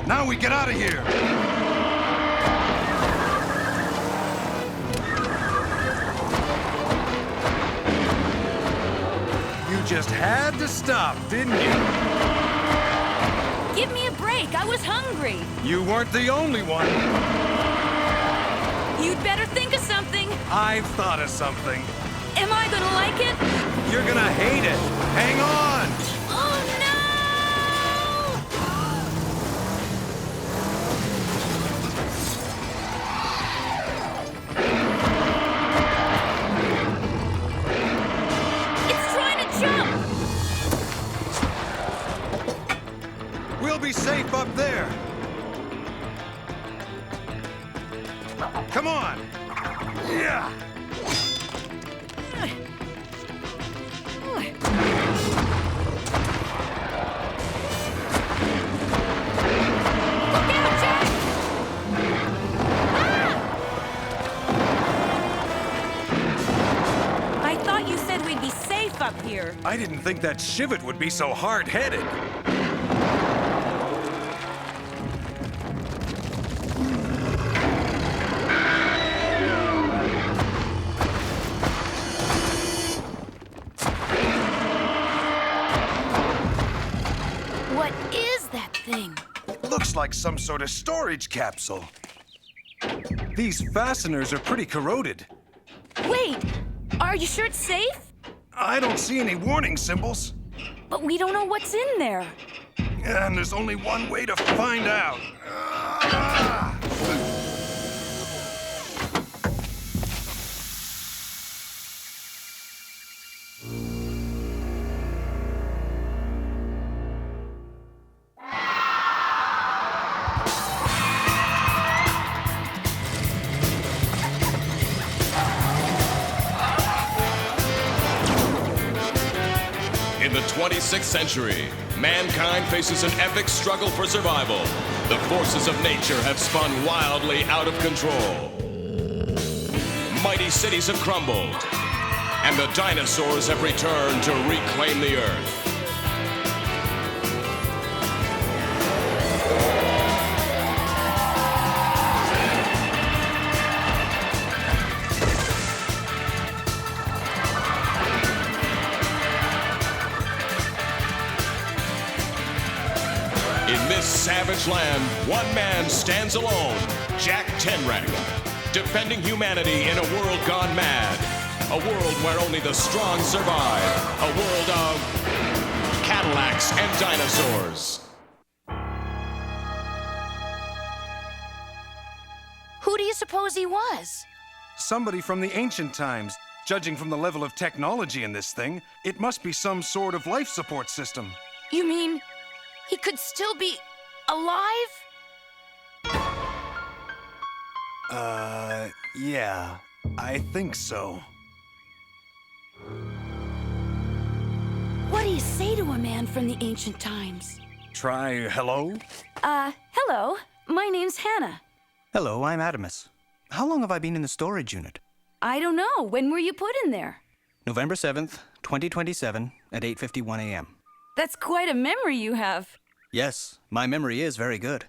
Now we get out of here! You just had to stop, didn't you? Give me a break. I was hungry. You weren't the only one. You'd better think of something. I've thought of something. Am I gonna like it? You're gonna hate it. Hang on! Oh, no! It's trying to jump! We'll be safe up there. Come on! Yeah! Up here. I didn't think that Shivet would be so hard-headed. What is that thing? It looks like some sort of storage capsule. These fasteners are pretty corroded. Wait, are you sure it's safe? I don't see any warning symbols. But we don't know what's in there. And there's only one way to find out. In the 26th century, mankind faces an epic struggle for survival. The forces of nature have spun wildly out of control. Mighty cities have crumbled, and the dinosaurs have returned to reclaim the Earth. In this savage land, one man stands alone, Jack Tenreck, defending humanity in a world gone mad. A world where only the strong survive. A world of Cadillacs and dinosaurs. Who do you suppose he was? Somebody from the ancient times. Judging from the level of technology in this thing, it must be some sort of life support system. You mean he could still be alive? Yeah, I think so. What do you say to a man from the ancient times? Try hello? Hello. My name's Hannah. Hello, I'm Adamus. How long have I been in the storage unit? I don't know. When were you put in there? November 7th, 2027 at 8:51 a.m. That's quite a memory you have. Yes, my memory is very good.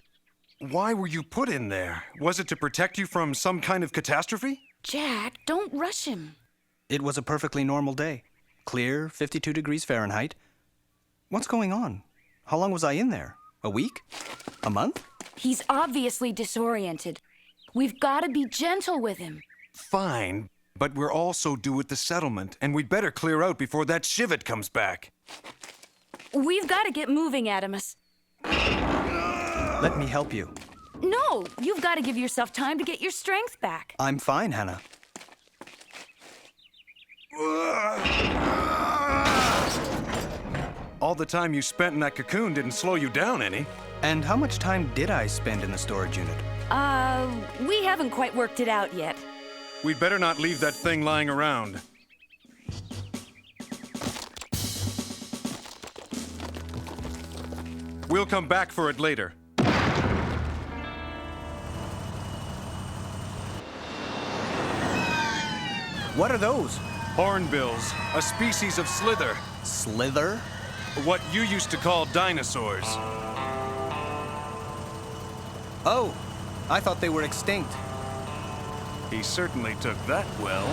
Why were you put in there? Was it to protect you from some kind of catastrophe? Jack, don't rush him. It was a perfectly normal day. Clear, 52 degrees Fahrenheit. What's going on? How long was I in there? A week? A month? He's obviously disoriented. We've got to be gentle with him. Fine, but we're also due at the settlement, and we'd better clear out before that Shivet comes back. We've got to get moving, Adamus. Let me help you. No, you've got to give yourself time to get your strength back. I'm fine, Hannah. All the time you spent in that cocoon didn't slow you down any. And how much time did I spend in the storage unit? We haven't quite worked it out yet. We'd better not leave that thing lying around. We'll come back for it later. What are those? Hornbills, a species of slither. Slither? What you used to call dinosaurs. Oh, I thought they were extinct. He certainly took that well.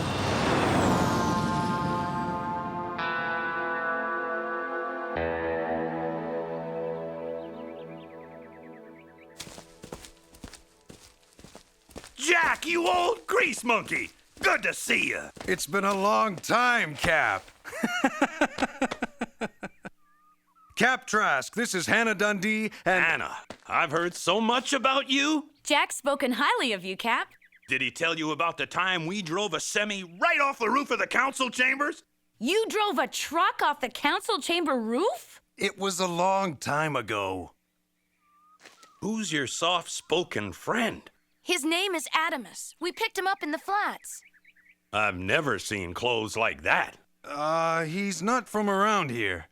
Jack, you old grease monkey! Good to see you. It's been a long time, Cap. Cap Trask, this is Hannah Dundee and... Anna, I've heard so much about you. Jack's spoken highly of you, Cap. Did he tell you about the time we drove a semi right off the roof of the council chambers? You drove a truck off the council chamber roof? It was a long time ago. Who's your soft-spoken friend? His name is Adamus. We picked him up in the flats. I've never seen clothes like that. He's not from around here.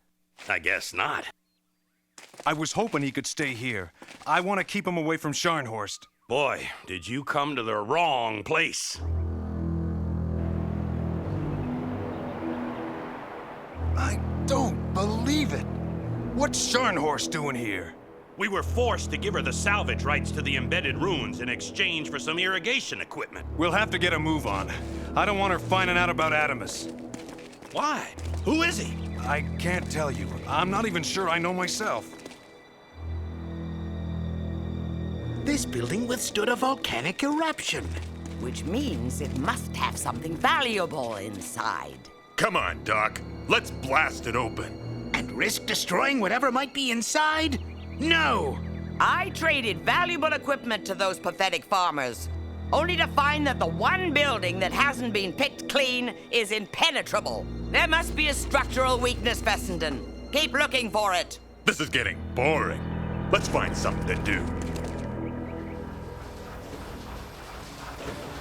I guess not. I was hoping he could stay here. I want to keep him away from Scharnhorst. Boy, did you come to the wrong place. I don't believe it. What's Scharnhorst doing here? We were forced to give her the salvage rights to the embedded ruins in exchange for some irrigation equipment. We'll have to get a move on. I don't want her finding out about Adamus. Why? Who is he? I can't tell you. I'm not even sure I know myself. This building withstood a volcanic eruption, which means it must have something valuable inside. Come on, Doc. Let's blast it open. And risk destroying whatever might be inside? No! I traded valuable equipment to those pathetic farmers, only to find that the one building that hasn't been picked clean is impenetrable. There must be a structural weakness, Fessenden. Keep looking for it. This is getting boring. Let's find something to do.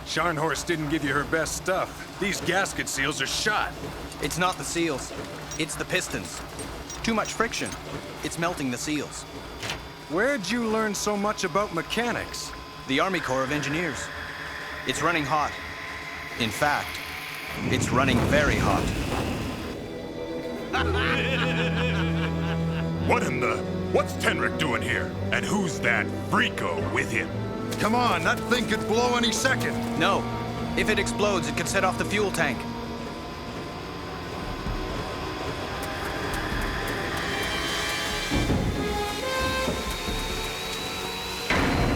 Scharnhorst didn't give you her best stuff. These gasket seals are shot. It's not the seals. It's the pistons. Too much friction. It's melting the seals. Where'd you learn so much about mechanics? The Army Corps of Engineers. It's running hot. In fact, it's running very hot. What's Tenric doing here? And who's that freako with him? Come on, that thing could blow any second. No. If it explodes, it could set off the fuel tank.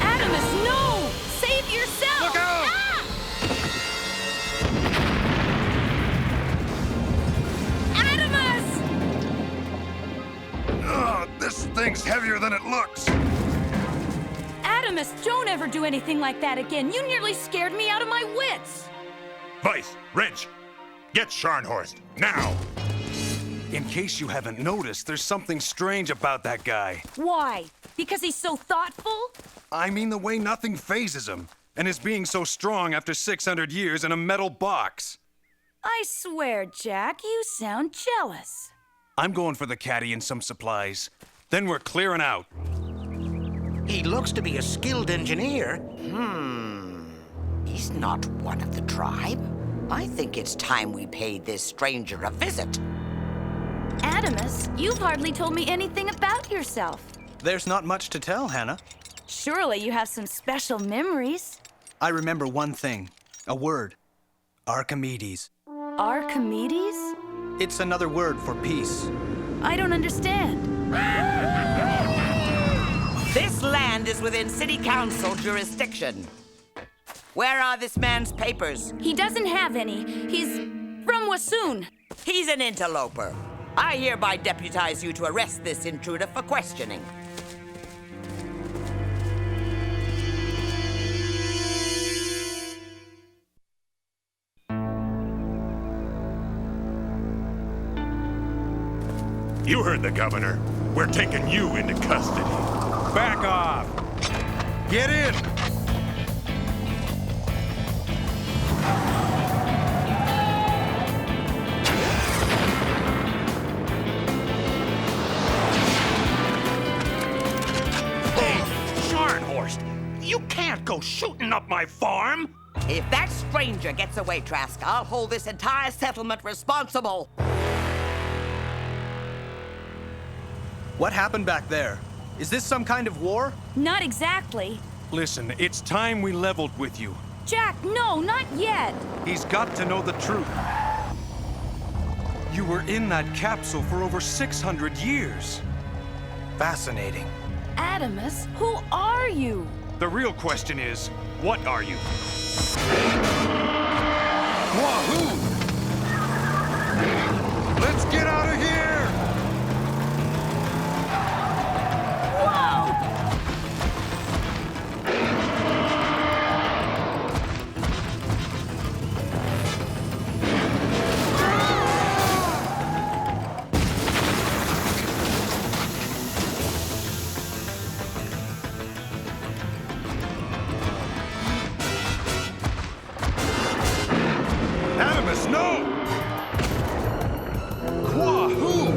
Adamus, no! Save yourself! Look out! Adamus! Ugh, this thing's heavier than it looks. Adamus, don't ever do anything like that again. You nearly scared me out of my wits. Vice, Wrench, get Scharnhorst, now! In case you haven't noticed, there's something strange about that guy. Why? Because he's so thoughtful? I mean the way nothing phases him, and his being so strong after 600 years in a metal box. I swear, Jack, you sound jealous. I'm going for the caddy and some supplies. Then we're clearing out. He looks to be a skilled engineer. He's not one of the tribe. I think it's time we paid this stranger a visit. Adamus, you've hardly told me anything about yourself. There's not much to tell, Hannah. Surely you have some special memories. I remember one thing. A word. Archimedes. Archimedes? It's another word for peace. I don't understand. This land is within city council jurisdiction. Where are this man's papers? He doesn't have any. He's from Wassoon. He's an interloper. I hereby deputize you to arrest this intruder for questioning. You heard the governor. We're taking you into custody. Back off! Get in! Hey, Scharnhorst, you can't go shooting up my farm. If that stranger gets away, Trask, I'll hold this entire settlement responsible. What happened back there? Is this some kind of war? Not exactly. Listen, it's time we leveled with you. Jack, no, not yet. He's got to know the truth. You were in that capsule for over 600 years. Fascinating. Adamus, who are you? The real question is, what are you? Wahoo! Let's get out of here! Whoa! Adamus, no! Wahoo!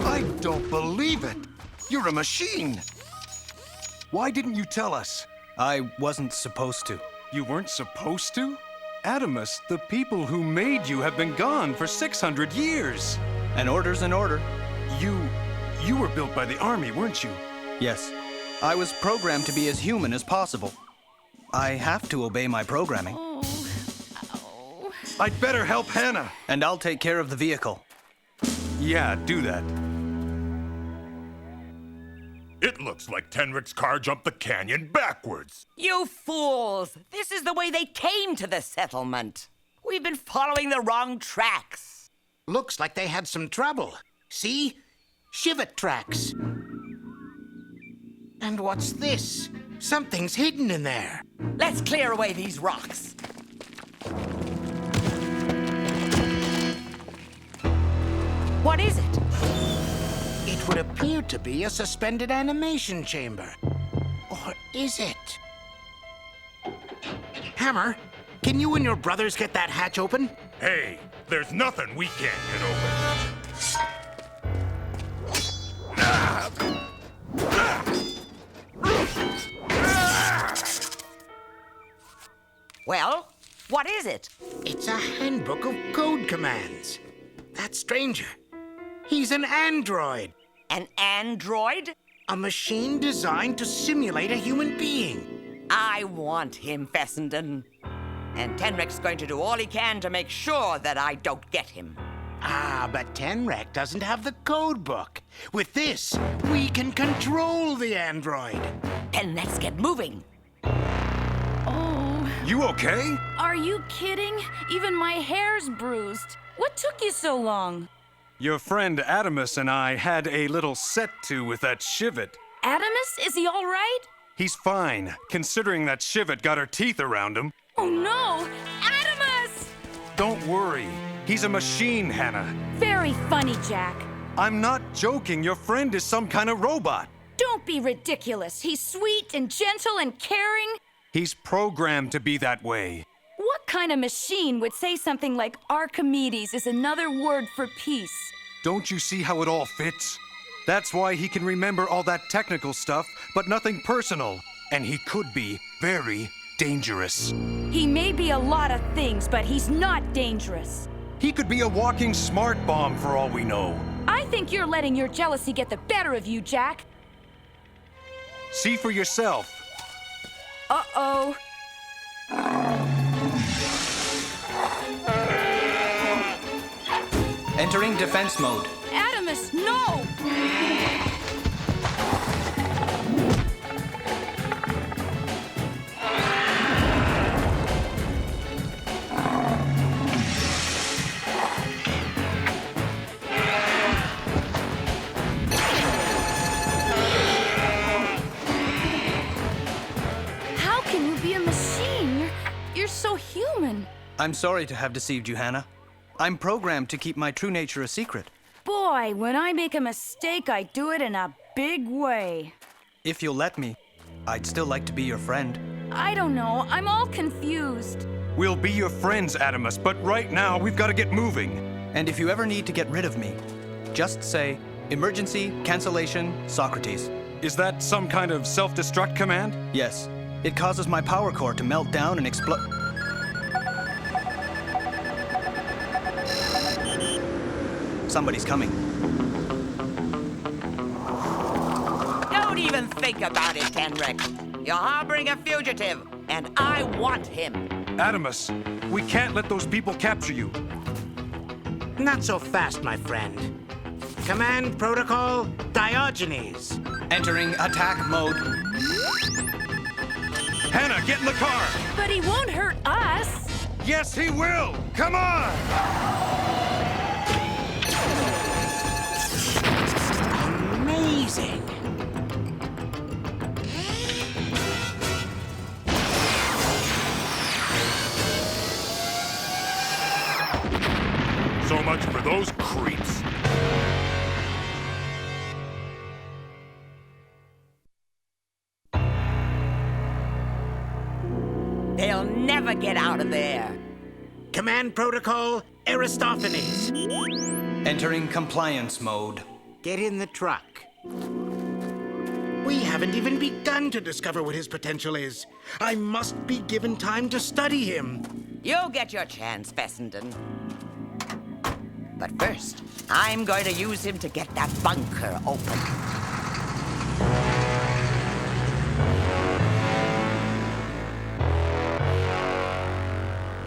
I don't believe it! You're a machine! Why didn't you tell us? I wasn't supposed to. You weren't supposed to? Adamus, the people who made you have been gone for 600 years. An order's an order. You were built by the army, weren't you? Yes. I was programmed to be as human as possible. I have to obey my programming. Oh. Ow. I'd better help Hannah. And I'll take care of the vehicle. Yeah, do that. It looks like Tenric's car jumped the canyon backwards. You fools! This is the way they came to the settlement. We've been following the wrong tracks. Looks like they had some trouble. See? Shivet tracks. And what's this? Something's hidden in there. Let's clear away these rocks. What is it? It would appear to be a suspended animation chamber. Or is it? Hammer, can you and your brothers get that hatch open? Hey, there's nothing we can't get open. Well, what is it? It's a handbook of code commands. That stranger. He's an android. An android? A machine designed to simulate a human being. I want him, Fessenden. And Tenric's going to do all he can to make sure that I don't get him. Ah, but Tenrec doesn't have the code book. With this, we can control the android. Then let's get moving. Oh. You okay? Are you kidding? Even my hair's bruised. What took you so long? Your friend Adamus and I had a little set-to with that Shivet. Adamus, is he all right? He's fine, considering that Shivet got her teeth around him. Oh no! Adamus! Don't worry. He's a machine, Hannah. Very funny, Jack. I'm not joking. Your friend is some kind of robot. Don't be ridiculous. He's sweet and gentle and caring. He's programmed to be that way. What kind of machine would say something like Archimedes is another word for peace? Don't you see how it all fits? That's why he can remember all that technical stuff, but nothing personal. And he could be very dangerous. He may be a lot of things, but he's not dangerous. He could be a walking smart bomb for all we know. I think you're letting your jealousy get the better of you, Jack. See for yourself. Uh-oh. Entering defense mode. Adamus, no! How can you be a machine? You're so human. I'm sorry to have deceived you, Hannah. I'm programmed to keep my true nature a secret. Boy, when I make a mistake, I do it in a big way. If you'll let me, I'd still like to be your friend. I don't know. I'm all confused. We'll be your friends, Adamus, but right now we've got to get moving. And if you ever need to get rid of me, just say, emergency, cancellation, Socrates. Is that some kind of self-destruct command? Yes, It causes my power core to melt down and explode. Somebody's coming. Don't even think about it, Tenrek. You're harboring a fugitive, and I want him. Adamus, we can't let those people capture you. Not so fast, my friend. Command protocol, Diogenes. Entering attack mode. Hannah, get in the car! But he won't hurt us. Yes, he will! Come on! Amazing. So much for those creeps. They'll never get out of there. Command protocol, Aristophanes. Entering compliance mode. Get in the truck. We haven't even begun to discover what his potential is. I must be given time to study him. You'll get your chance, Fessenden. But first, I'm going to use him to get that bunker open.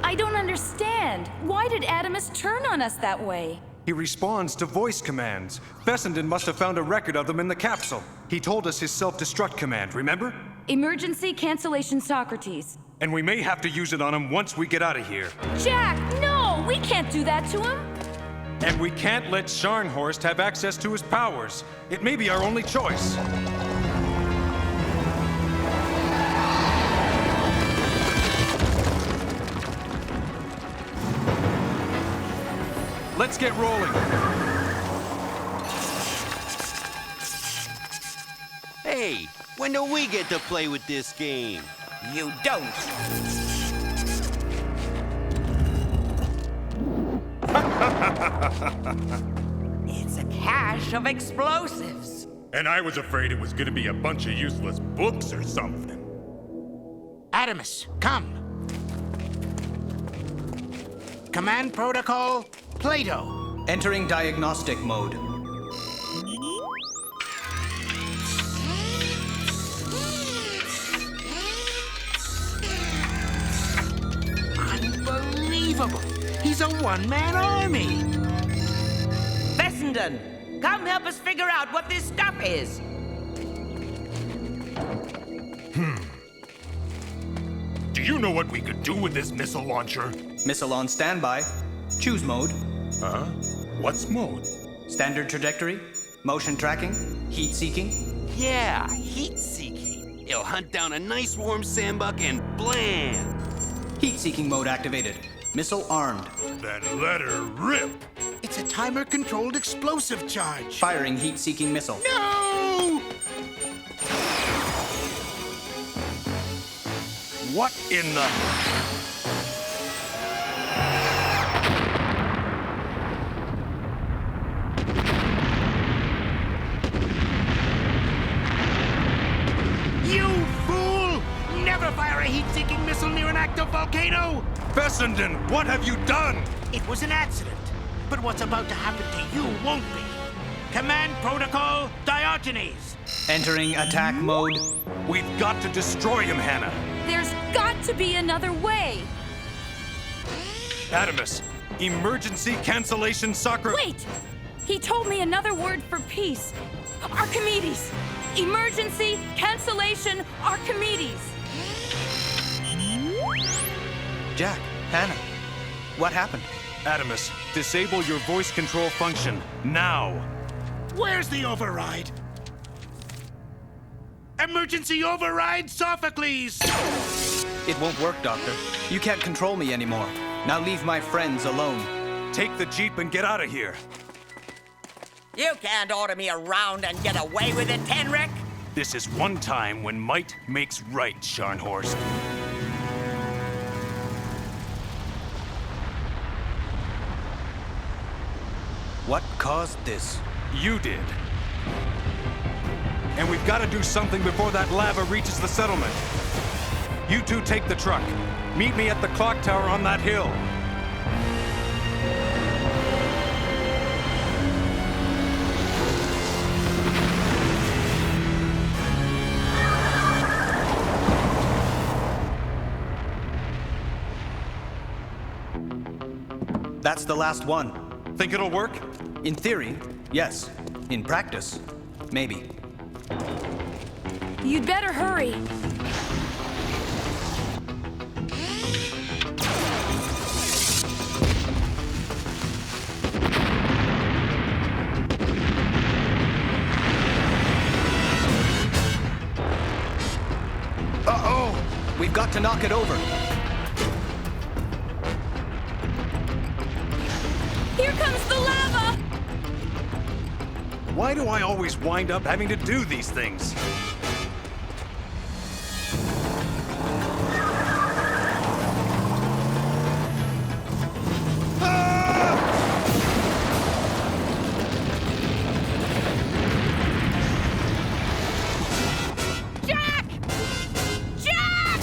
I don't understand. Why did Adamus turn on us that way? He responds to voice commands. Fessenden must have found a record of them in the capsule. He told us his self-destruct command, remember? Emergency cancellation Socrates. And we may have to use it on him once we get out of here. Jack, no! We can't do that to him. And we can't let Scharnhorst have access to his powers. It may be our only choice. Let's get rolling. Hey, when do we get to play with this game? You don't. It's a cache of explosives. And I was afraid it was gonna be a bunch of useless books or something. Adamus, come. Command protocol, Plato. Entering diagnostic mode. Unbelievable. He's a one-man army. Fessenden, come help us figure out what this stuff is. Do you know what we could do with this missile launcher? Missile on standby. Choose mode. Huh? What's mode? Standard trajectory. Motion tracking. Heat seeking. Yeah, heat seeking. It'll hunt down a nice warm sandbuck and blam! Heat seeking mode activated. Missile armed. Then let her rip! It's a timer-controlled explosive charge. Firing heat seeking missile. No! What in the... You fool! Never fire a heat-seeking missile near an active volcano! Fessenden, what have you done? It was an accident. But what's about to happen to you won't be. Command protocol, Diogenes. Entering attack mode. We've got to destroy him, Hannah. There's got to be another way. Adamus, emergency cancellation Socrates. Wait! He told me another word for peace. Archimedes. Emergency cancellation Archimedes. Jack, Hannah, what happened? Adamus, disable your voice control function, now. Where's the override? Emergency override, Sophocles! It won't work, Doctor. You can't control me anymore. Now leave my friends alone. Take the Jeep and get out of here. You can't order me around and get away with it, Tenrek. This is one time when might makes right, Scharnhorst. What caused this? You did. And we've got to do something before that lava reaches the settlement. You two take the truck. Meet me at the clock tower on that hill. That's the last one. Think it'll work? In theory, yes. In practice, maybe. You'd better hurry. Uh-oh! We've got to knock it over. Here comes the lava! Why do I always wind up having to do these things? Jack! Jack!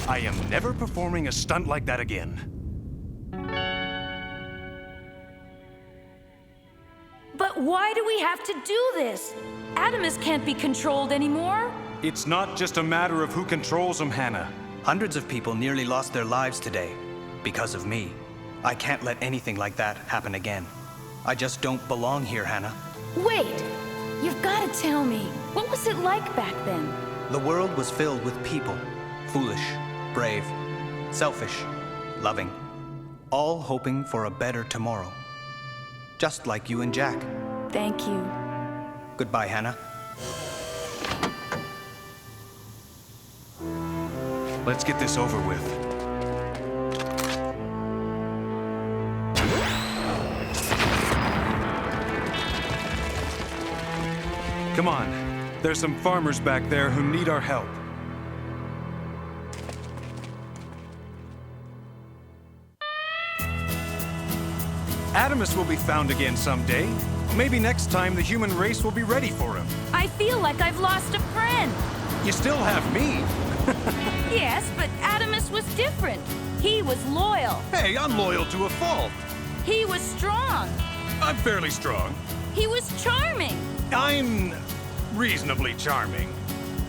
I am never performing a stunt like that again. But why do we have to do this? Adamus can't be controlled anymore. It's not just a matter of who controls him, Hannah. Hundreds of people nearly lost their lives today because of me. I can't let anything like that happen again. I just don't belong here, Hannah. Wait, you've got to tell me, what was it like back then? The world was filled with people. Foolish, brave, selfish, loving. All hoping for a better tomorrow. Just like you and Jack. Thank you. Goodbye, Hannah. Let's get this over with. Come on. There's some farmers back there who need our help. Adamus will be found again someday. Maybe next time the human race will be ready for him. I feel like I've lost a friend. You still have me. Yes, but Adamus was different. He was loyal. Hey, I'm loyal to a fault. He was strong. I'm fairly strong. He was charming. I'm reasonably charming.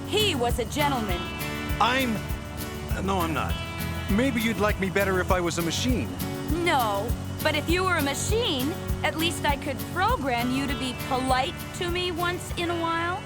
He was a gentleman. No, I'm not. Maybe you'd like me better if I was a machine. No, but if you were a machine, at least I could program you to be polite to me once in a while.